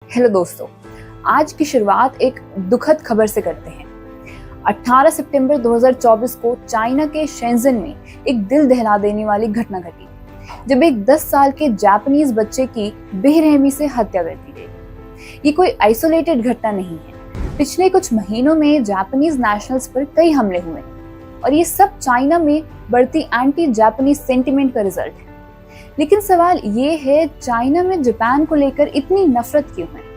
Hello दोस्तों, आज की शुरुआत एक दुखद खबर से करते हैं। 18 सितंबर 2024 को चाइना के शेंजन में एक दिल दहला देने वाली घटना घटी, जब एक 10 साल के जापानीज बच्चे की बेरहमी से हत्या कर दी गई। ये कोई आइसोलेटेड घटना नहीं है। पिछले कुछ महीनों में जापानीज नेशनल्स पर कई हमले हुए और ये सब चाइना में बढ़ती एंटी जापानीज सेंटिमेंट का रिजल्ट है। लेकिन सवाल ये है, चाइना में जापान को लेकर इतनी नफरत क्यों है?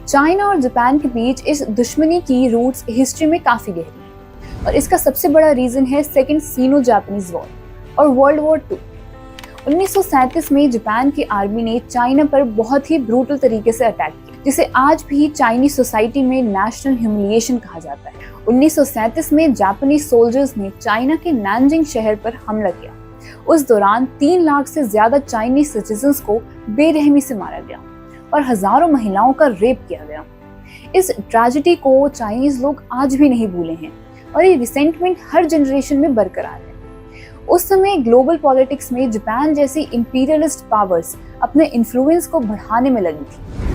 चाइना और जापान के बीच इस दुश्मनी की रूट्स हिस्ट्री में काफी गहरी है और इसका सबसे बड़ा रीजन है सेकेंड सीनो जापानीज वॉर और वर्ल्ड वॉर 2। 1937 में जापान की आर्मी ने चाइना पर बहुत ही ब्रूटल तरीके से अटैक किया, जिसे आज भी चाइनीज सोसाइटी में नेशनल ह्यूमिलिएशन कहा जाता है। 1937 में जापानीज सोल्जर्स ने चाइना के नैनजिंग शहर पर हमला किया। उस दौरान 3 लाख से ज्यादा चाइनीज सिटीजन्स को बेरहमी से मारा गया और हजारों महिलाओं का रेप किया गया। इस ट्रेजेडी को चाइनीज लोग आज भी नहीं भूले हैं और ये रिसेंटमेंट हर जनरेशन में बरकरार है। उस समय ग्लोबल पॉलिटिक्स में जापान जैसी इंपीरियलिस्ट पावर्स अपने इन्फ्लुएंस को बढ़ाने में लगी थी।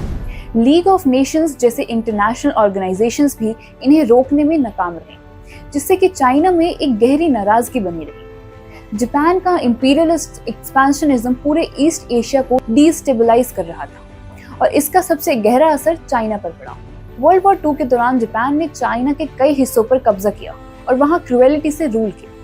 लीग ऑफ नेशंस जैसे इंटरनेशनल ऑर्गेनाइजेशंस भी इन्हें रोकने में नाकाम रहे, जिससे कि चाइना में एक गहरी नाराजगी बनी रही। जापान का इंपीरियलिस्ट एक्सपेंशनिज्म पूरे ईस्ट एशिया को डिस्टेबलाइज कर रहा था और इसका सबसे गहरा असर चाइना पर पड़ा। वर्ल्ड वॉर 2 के दौरान जापान ने चाइना के कई हिस्सों पर कब्जा किया और वहां क्रूएलिटी से रूल किया।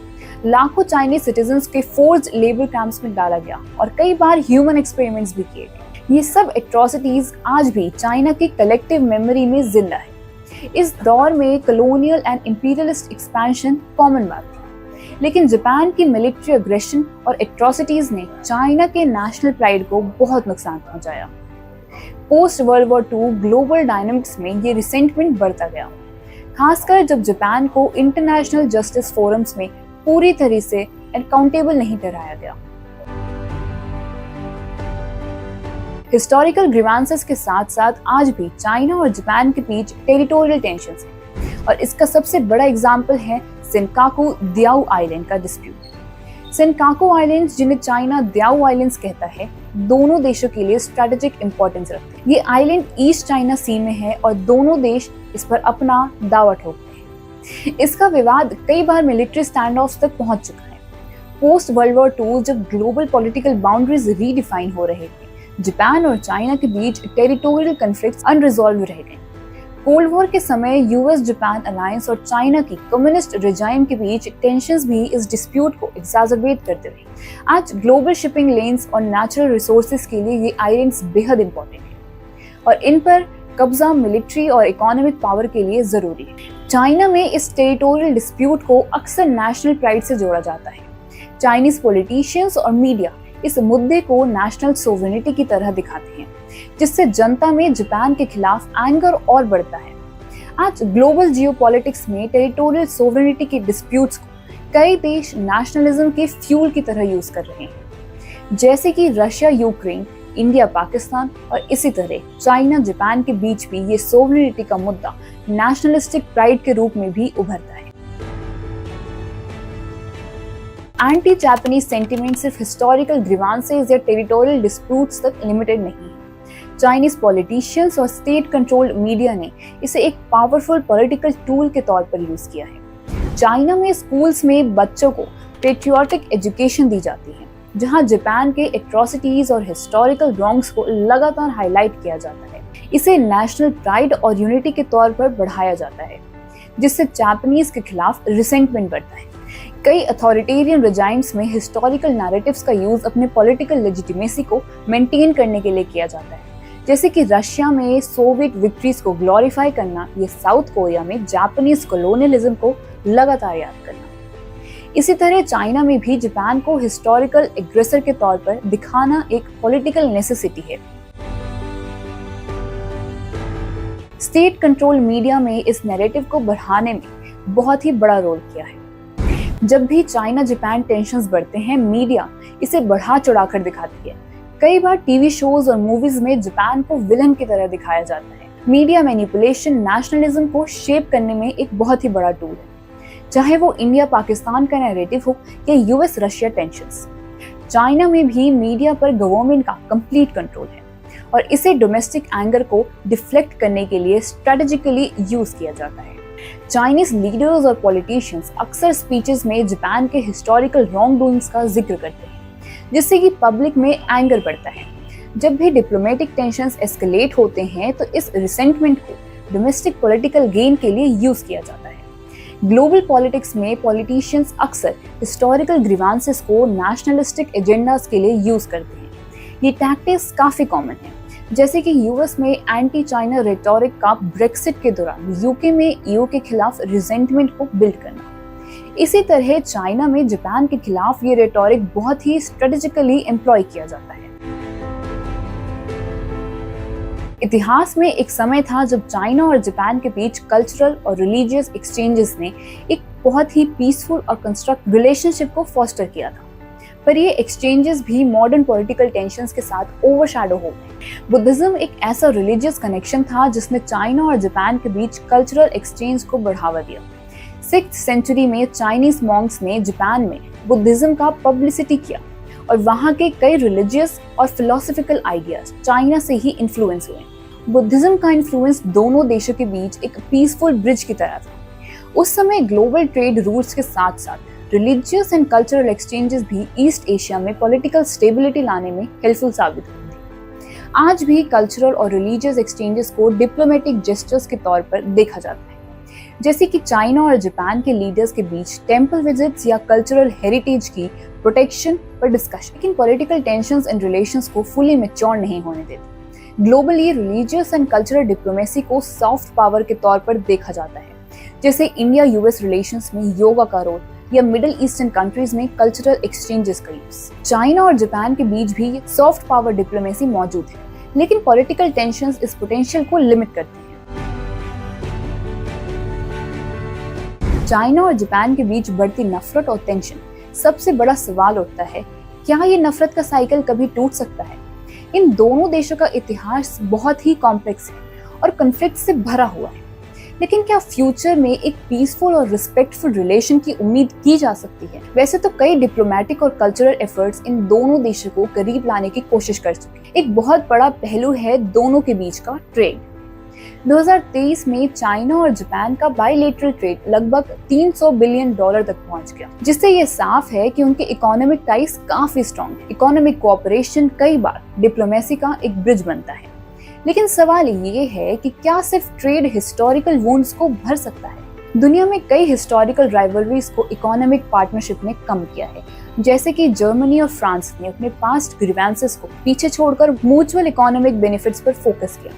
लाखों चाइनीज सिटीजन्स के फोर्स्ड लेबर कैंप्स में डाला गया और कई बार ह्यूमन एक्सपेरिमेंट्स भी किए गए। ये सब एट्रोसिटीज आज भी चाइना की कलेक्टिव मेमोरी में जिंदा है। इस दौर में colonial and imperialist expansion common बात थी, लेकिन जापान की मिलिट्री अग्रेशन और एट्रोसिटीज ने चाइना के नेशनल प्राइड को बहुत नुकसान पहुंचाया। Post world war 2 global dynamics में ये रिसेंटमेंट बढ़ता गया, खासकर जब जापान को इंटरनेशनल जस्टिस फोरम्स में पूरी तरह से अकाउंटेबल नहीं ठहराया गया। हिस्टोरिकल ग्रीवांसेस के साथ साथ आज भी चाइना और जापान के बीच टेरिटोरियल टेंशंस हैं और इसका सबसे बड़ा एग्जाम्पल है सेनकाकू दियाओ आइलैंड का डिस्प्यूट। सेनकाकू आइलैंड्स, जिन्हें चाइना दियाओ आइलैंड्स कहता है, दोनों देशों के लिए स्ट्रेटेजिक इंपॉर्टेंस रखते हैं। ये आइलैंड ईस्ट चाइना सी में है और दोनों देश इस पर अपना दावा ठोकते हैं। इसका विवाद कई बार मिलिट्री स्टैंड ऑफ तक पहुंच चुका है। पोस्ट वर्ल्ड वॉर 2 जब ग्लोबल पॉलिटिकल बाउंड्रीज रीडिफाइन हो रहे थे, जापान और चाइना के बीच टेरिटोरियल कॉन्फ्लिक्ट्स अनरिजॉल्व रह गए। कोल्ड वॉर के समय यूएस जापान अलायंस और चाइना की कम्युनिस्ट रिजाइम के बीच टेंशंस भी इस डिस्प्यूट को एक्सैजरबेट करते रहे। आज ग्लोबल शिपिंग लेन्स और नेचुरल रिसोर्सेज के लिए ये आइलैंड्स बेहद इंपॉर्टेंट है और इन पर कब्जा मिलिट्री और इकोनॉमिक पावर के लिए जरूरी है। चाइना में इस टेरिटोरियल डिस्प्यूट को अक्सर नेशनल प्राइड से जोड़ा जाता है। चाइनीज पॉलिटिशियंस और मीडिया इस मुद्दे को नेशनल सोवरेनिटी की तरह दिखाते हैं, जिससे जनता में जापान के खिलाफ एंगर और बढ़ता है। आज ग्लोबल जियोपॉलिटिक्स में टेरिटोरियल सोवरेनिटी के डिस्प्यूट्स को कई देश नेशनलिज्म के फ्यूल की तरह यूज कर रहे हैं, जैसे कि रशिया यूक्रेन, इंडिया पाकिस्तान, और इसी तरह चाइना जापान के बीच भी ये सोवरेनिटी का मुद्दा नेशनलिस्टिक प्राइड के रूप में भी उभरता है। एंटी जापानीज सेंटिमेंट सिर्फ हिस्टोरिकल ग्रीवांसेस या टेरिटोरियल डिस्प्यूट्स तक लिमिटेड नहीं है। चाइनीज पॉलिटिशियंस और स्टेट कंट्रोल्ड मीडिया ने इसे एक पावरफुल पॉलिटिकल टूल के तौर पर यूज किया है। चाइना में स्कूल्स में बच्चों को पेट्रियोटिक एजुकेशन दी जाती है, जहां जापान के एट्रोसिटीज और हिस्टोरिकल रॉन्ग्स को लगातार हाईलाइट किया जाता है। इसे नेशनल प्राइड और यूनिटी के तौर पर बढ़ाया जाता है, जिससे जापानीज के खिलाफ रिसेंटमेंट बढ़ता है। कई अथॉरिटेरियन रिजाइम्स में हिस्टोरिकल नैरेटिव्स का यूज अपने पॉलिटिकल लेजिटिमेसी को मेंटेन करने के लिए किया जाता है, जैसे कि रशिया में सोवियत विक्ट्रीज को ग्लोरीफाई करना या साउथ कोरिया में जापानीज कॉलोनियलिज्म को लगातार याद करना। इसी तरह चाइना में भी जापान को हिस्टोरिकल एग्रेसर के तौर पर दिखाना एक पॉलिटिकल नेसेसिटी है। स्टेट कंट्रोल मीडिया में इस नैरेटिव को बढ़ाने में बहुत ही बड़ा रोल किया है। जब भी चाइना जापान टेंशंस बढ़ते हैं, मीडिया इसे बढ़ा चढ़ाकर दिखाती है। कई बार टीवी शोज और मूवीज में जापान को विलन की तरह दिखाया जाता है। मीडिया मैनिपुलेशन नेशनलिज्म को शेप करने में एक बहुत ही बड़ा टूल है, चाहे वो इंडिया पाकिस्तान का नैरेटिव हो या यूएस रशिया टेंशंस। चाइना में भी मीडिया पर गवर्नमेंट का कंप्लीट कंट्रोल है और इसे डोमेस्टिक एंगर को डिफ्लेक्ट करने के लिए स्ट्रेटेजिकली यूज किया जाता है। चाइनीज लीडर्स और पॉलिटिशियंस अक्सर स्पीचेस में जापान के हिस्टोरिकल रॉन्ग डूइंग्स का जिक्र करते हैं, जिससे कि पब्लिक में एंगर बढ़ता है। जब भी डिप्लोमेटिक टेंशंस एस्केलेट होते हैं तो इस रिसेंटमेंट को डोमेस्टिक पॉलिटिकल गेन के लिए यूज किया जाता है। ग्लोबल पॉलिटिक्स में पॉलिटिशियंस अक्सर हिस्टोरिकल ग्रीवांसेस को नेशनलिस्टिक एजेंडास के लिए यूज करते हैं। ये टैक्टिक्स काफी कॉमन है, जैसे कि यूएस में एंटी चाइना रेटोरिक का ब्रेक्सिट के दौरान यूके में ईयू के खिलाफ रिजेंटमेंट को बिल्ड करना। इसी तरह चाइना में जापान के खिलाफ ये रेटोरिक बहुत ही स्ट्रेटेजिकली एम्प्लॉय किया जाता है। इतिहास में एक समय था जब चाइना और जापान के बीच कल्चरल और रिलीजियस एक्सचेंजेस ने एक बहुत ही पीसफुल और कंस्ट्रक्टिव रिलेशनशिप को फोस्टर किया था, पर ये एक्सचेंजेस भी मॉडर्न पॉलिटिकल टेंशंस के साथ ओवरशैडो हो गए। बुद्धिज्म एक ऐसा रिलीजियस कनेक्शन था जिसने चाइना और जापान के बीच कल्चरल एक्सचेंज को बढ़ावा दिया। 6th सेंचुरी में चाइनीज मॉन्क्स ने जापान में बुद्धिज्म का पब्लिसिटी किया और वहाँ के कई रिलीजियस और फिलोसफिकल आइडियाज चाइना से ही इन्फ्लुएंस हुए। बुद्धिज्म का इन्फ्लुएंस दोनों देशों के बीच एक पीसफुल ब्रिज की तरह था। उस समय ग्लोबल ट्रेड रूट्स के साथ साथ रिलीजियस एंड कल्चरल एक्सचेंजेस भी ईस्ट एशिया में पॉलिटिकल स्टेबिलिटी लाने में हेल्पफुल साबित हुए थे। आज भी कल्चरल और रिलीजियस एक्सचेंजेस को डिप्लोमेटिक जेस्चर्स के तौर पर देखा जाता है, जैसे कि चाइना और जापान के लीडर्स के बीच टेम्पल विजिट्स या कल्चरल हेरिटेज की प्रोटेक्शन पर डिस्कशन। लेकिन पॉलिटिकल टेंशंस एंड रिलेशंस को फुली मैच्योर नहीं होने देते। Globally religious and cultural diplomacy को सॉफ्ट पावर के तौर पर देखा जाता है, जैसे इंडिया यूएस रिलेशंस में योगा का रोल या मिडिल ईस्टर्न कंट्रीज में कल्चरल एक्सचेंजेस का यूज। चाइना और जापान के बीच भी सॉफ्ट पावर डिप्लोमेसी मौजूद है, लेकिन पॉलिटिकल टेंशंस इस पोटेंशियल को लिमिट करते हैं। चाइना और जापान के बीच बढ़ती नफरत और टेंशन सबसे बड़ा सवाल उठता है, क्या ये नफरत का साइकिल कभी टूट सकता है? इन दोनों देशों का इतिहास बहुत ही कॉम्प्लेक्स है और कॉन्फ्लिक्ट से भरा हुआ है, लेकिन क्या फ्यूचर में एक पीसफुल और रिस्पेक्टफुल रिलेशन की उम्मीद की जा सकती है? वैसे तो कई डिप्लोमेटिक और कल्चरल एफर्ट्स इन दोनों देशों को करीब लाने की कोशिश कर चुके। एक बहुत बड़ा पहलू है दोनों के बीच का ट्रेड। 2023 में चाइना और जापान का बायलैटरल ट्रेड लगभग $300 बिलियन तक पहुंच गया, जिससे ये साफ है कि उनके इकोनॉमिक टाइज काफी स्ट्रॉन्ग है। इकोनॉमिक कोऑपरेशन कई बार डिप्लोमेसी का एक ब्रिज बनता है, लेकिन सवाल ये है कि क्या सिर्फ ट्रेड हिस्टोरिकल वुंड्स को भर सकता है? दुनिया में कई हिस्टोरिकल राइवलरीज को इकोनॉमिक पार्टनरशिप ने कम किया है, जैसे कि जर्मनी और फ्रांस ने अपने पास्ट ग्रीवेंसेस को पीछे छोड़कर म्यूचुअल इकोनॉमिक बेनिफिट्स पर फोकस किया।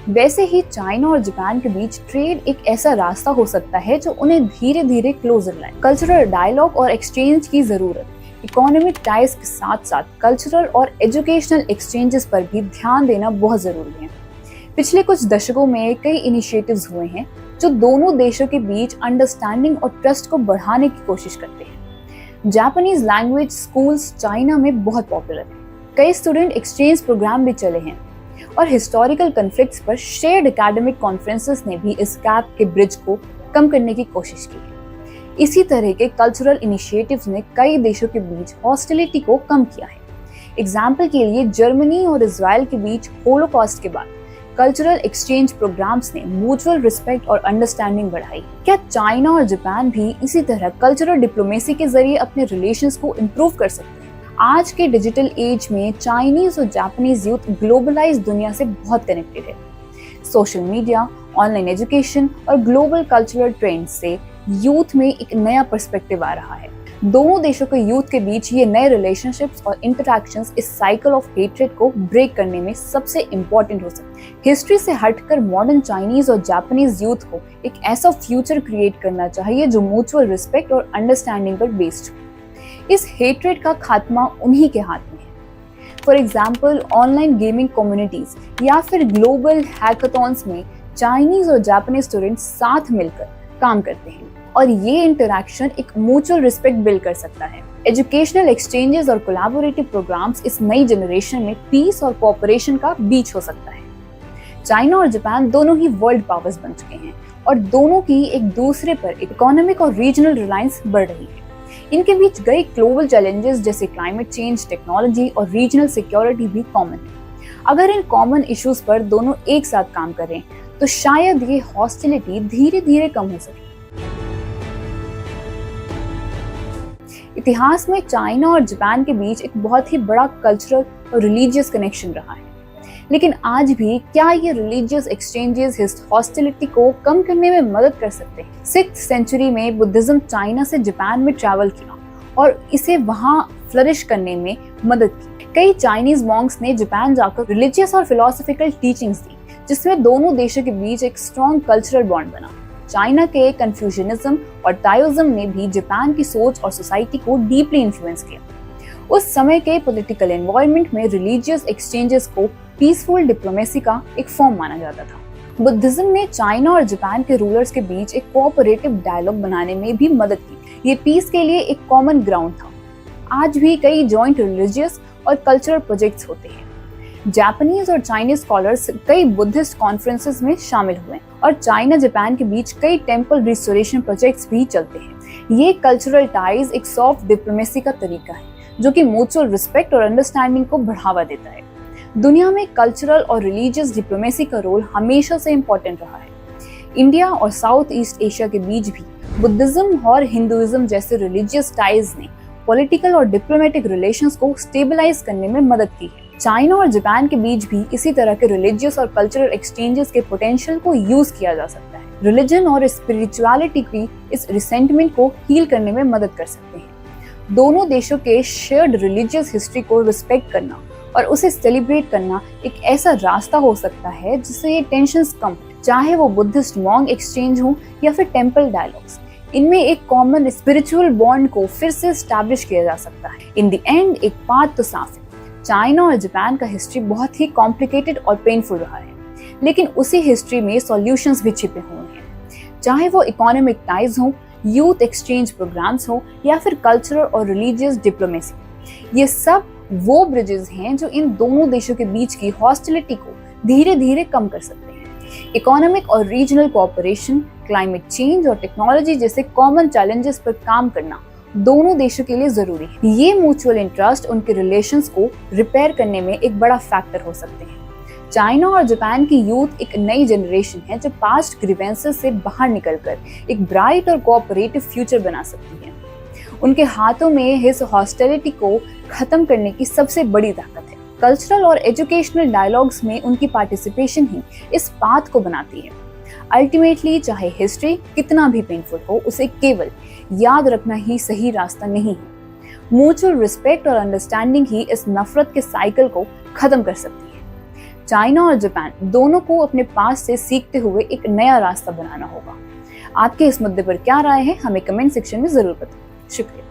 वैसे ही चाइना और जापान के बीच ट्रेड एक ऐसा रास्ता हो सकता है जो उन्हें धीरे धीरे क्लोजर लाए। कल्चरल डायलॉग और एक्सचेंज की जरूरत इकोनॉमिक टाइज के साथ साथ कल्चरल और एजुकेशनल एक्सचेंजेस पर भी ध्यान देना बहुत जरूरी है। पिछले कुछ दशकों में कई इनिशिएटिव्स हुए हैं जो दोनों देशों के बीच अंडरस्टैंडिंग और ट्रस्ट को बढ़ाने की कोशिश करते हैं। जापानीज लैंग्वेज स्कूल्स चाइना में बहुत पॉपुलर है। कई स्टूडेंट एक्सचेंज प्रोग्राम भी चले हैं और हिस्टोरिकल कॉन्फ्लिक्ट्स पर शेयर्ड एकेडमिक कॉन्फ्रेंसेस ने भी इस गैप के ब्रिज को कम करने की कोशिश की है। इसी तरह के कल्चरल इनिशिएटिव्स ने कई देशों के बीच हॉस्टिलिटी को कम किया है। एग्जाम्पल के लिए जर्मनी और इजराइल के बीच होलोकॉस्ट के बाद कल्चरल एक्सचेंज प्रोग्राम्स ने म्यूचुअल रिस्पेक्ट और अंडरस्टैंडिंग बढ़ाई। क्या चाइना और जापान भी इसी तरह कल्चरल डिप्लोमेसी के जरिए अपने रिलेशंस को इम्प्रूव कर सकते हैं? आज के डिजिटल एज में चाइनीज और जापानीज यूथ ग्लोबलाइज दुनिया से बहुत कनेक्टेड है। सोशल मीडिया, ऑनलाइन एजुकेशन और ग्लोबल कल्चरल ट्रेंड्स से यूथ में एक नया पर्सपेक्टिव आ रहा है। दोनों देशों के यूथ के बीच ये नए रिलेशनशिप्स और इंटरैक्शंस इस साइकिल ऑफ हेट्रेड को ब्रेक करने में सबसे इम्पोर्टेंट हो सकते हैं। हिस्ट्री से हटकर मॉडर्न चाइनीज और जापानीज यूथ को एक ऐसा फ्यूचर क्रिएट करना चाहिए जो म्यूचुअल रिस्पेक्ट और अंडरस्टैंडिंग पर बेस्ड हो। इस हेट्रेड का खात्मा उन्हीं के हाथ में है। For example, online gaming communities या फिर ग्लोबल हैकाथॉन्स में चाइनीज और जापानीज स्टूडेंट्स साथ मिलकर काम करते हैं और ये इंटरैक्शन एक म्यूचुअल रिस्पेक्ट बिल्ड कर सकता है। एजुकेशनल एक्सचेंजेस और कोलैबोरेटिव प्रोग्राम्स इस नई जनरेशन में पीस और कोऑपरेशन का बीच हो सकता है। चाइना और जापान दोनों ही वर्ल्ड पावर्स बन चुके हैं और दोनों की एक दूसरे पर इकोनॉमिक और रीजनल रिलायंस बढ़ रही है। इनके बीच कई ग्लोबल चैलेंजेस जैसे क्लाइमेट चेंज, टेक्नोलॉजी और रीजनल सिक्योरिटी भी कॉमन है। अगर इन कॉमन इश्यूज पर दोनों एक साथ काम करें तो शायद ये हॉस्टिलिटी धीरे धीरे कम हो सके। इतिहास में चाइना और जापान के बीच एक बहुत ही बड़ा कल्चरल और रिलीजियस कनेक्शन रहा है, लेकिन आज भी क्या ये रिलीजियस एक्सचेंजेस इस हॉस्टिलिटी को कम करने में मदद कर सकते हैं? 6th सेंचुरी में बुद्धिज्म चाइना से जापान में ट्रैवल किया और इसे वहां फ्लरिश करने में मदद की। कई चाइनीज मॉन्क्स ने जापान जाकर रिलीजियस और फिलोसॉफिकल टीचिंग्स दी, जिसमें दोनों देशों के बीच एक स्ट्रॉन्ग कल्चरल बॉन्ड बना। चाइना के कन्फ्यूशनिज्म और ताओइज्म ने भी जापान की सोच और सोसाइटी को डीपली इन्फ्लुएंस किया। उस समय के पॉलिटिकल एनवायरनमेंट में रिलीजियस एक्सचेंजेस को पीसफुल डिप्लोमेसी का एक फॉर्म माना जाता था। बुद्धिज्म ने चाइना और जापान के रूलर्स के बीच एक कोऑपरेटिव डायलॉग बनाने में भी मदद की। ये पीस के लिए एक कॉमन ग्राउंड था। आज भी कई जॉइंट रिलीजियस और कल्चरल प्रोजेक्ट्स होते हैं। जापानीज और चाइनीज स्कॉलर्स कई बुद्धिस्ट कॉन्फ्रेंसेस में शामिल हुए और चाइना जापान के बीच कई टेम्पल रिस्टोरेशन प्रोजेक्ट्स भी चलते हैं। ये कल्चरल टाइज एक सॉफ्ट डिप्लोमेसी का तरीका है जो कि म्यूचुअल रिस्पेक्ट और अंडरस्टैंडिंग को बढ़ावा देता है। दुनिया में कल्चरल और रिलीजियस डिप्लोमेसी का रोल हमेशा से इम्पोर्टेंट रहा है। इंडिया और साउथ ईस्ट एशिया के बीच भी बुद्धिज्म और हिंदुइज्म जैसे रिलीजियस टाइज ने पॉलिटिकल और डिप्लोमेटिक रिलेशंस को स्टेबलाइज करने में मदद की है। चाइना और जापान के बीच भी इसी तरह के रिलीजियस और कल्चरल एक्सचेंजेस के पोटेंशियल को यूज किया जा सकता है। रिलीजन और स्पिरिचुअलिटी की इस रिसेंटमेंट को हील करने में मदद कर सकते हैं। दोनों देशों के शेयर्ड रिलीजियस हिस्ट्री को रिस्पेक्ट करना और उसे सेलिब्रेट करना एक ऐसा रास्ता हो सकता है जिससे ये टेंशंस कम हो, चाहे वो बुद्धिस्ट मॉन्क एक्सचेंज हो या फिर टेम्पल डायलॉग्स। इनमें एक कॉमन स्पिरिचुअल बॉन्ड को फिर से एस्टैब्लिश किया जा सकता है। इन द एंड एक बात तो साफ है, चाइना और जापान का हिस्ट्री बहुत ही कॉम्प्लिकेटेड और पेनफुल रहा है, लेकिन उसी हिस्ट्री में सॉल्यूशंस भी छिपे हुए हैं। चाहे वो इकोनॉमिक टाइज हो, यूथ एक्सचेंज प्रोग्राम्स हो या फिर कल्चरल और रिलीजियस डिप्लोमेसी, ये सब वो ब्रिजेस हैं जो इन दोनों देशों के बीच की हॉस्टिलिटी को धीरे धीरे कम कर सकते हैं। इकोनॉमिक और रीजनल कोऑपरेशन, क्लाइमेट चेंज और टेक्नोलॉजी जैसे कॉमन चैलेंजेस पर काम करना दोनों देशों के लिए जरूरी है। ये म्यूचुअल इंटरेस्ट उनके रिलेशंस को रिपेयर करने में एक बड़ा फैक्टर हो सकते हैं। चाइना और जापान की यूथ एक नई जनरेशन है जो पास्ट ग्रीवेंसेस से बाहर निकलकर एक ब्राइट और कोऑपरेटिव फ्यूचर बना सकती है। उनके हाथों में इस हॉस्टिलिटी को खत्म करने की सबसे बड़ी ताकत है। कल्चरल और एजुकेशनल डायलॉग्स में उनकी पार्टिसिपेशन ही इस पाथ को बनाती है। अल्टीमेटली चाहे हिस्ट्री कितना भी पेनफुल हो, उसे केवल याद रखना ही सही रास्ता नहीं है। म्यूचुअल रिस्पेक्ट और अंडरस्टैंडिंग ही इस नफरत के साइकिल को खत्म कर सकती है। चाइना और जापान दोनों को अपने पास से सीखते हुए एक नया रास्ता बनाना होगा। आपके इस मुद्दे पर क्या राय है, हमें कमेंट सेक्शन में जरूर बताएं। शुक्रिया।